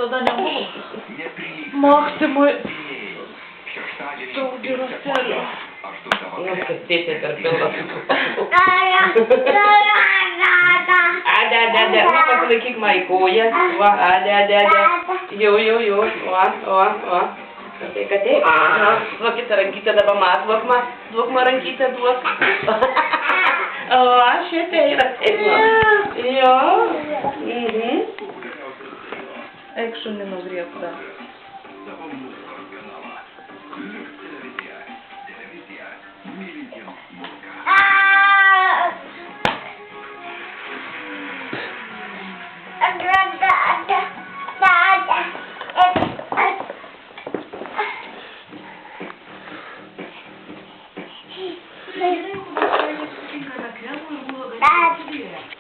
tada nebuvo. Maksimui daug gyvaselio. Nu, kaip tėtė per pilvą. Nu, pasilaikyk Maikoje. Va, jau. Va. Katė. Va, kitą rankytę dabar duok man rankytę, duok. Va, šitai yra taip. Jo. Eik šunį nugriebk dar.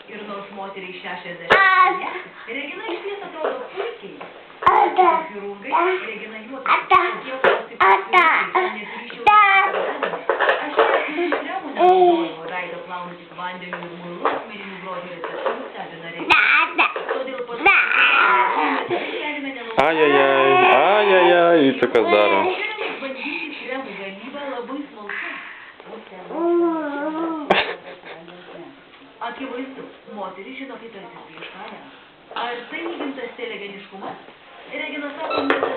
Ir nors moteriai 60, Regina išties atrodo puikiai. Chirurgai, Regina juokiasi, kokie klausti aš kremų nenaudoju, veidą plaunu tik vandeniu ir muilu, asmeninių grožio receptų stebina Regina. Todėl gyvenime nenaudoju. Ai, čia kas daro. Bandyti kremų gamybą labai smalsu. Akivaizdu, moteris žino, kaip elgtis prieš karą. Ar tai įgimtas telegeniškumas? Regina sako, niekada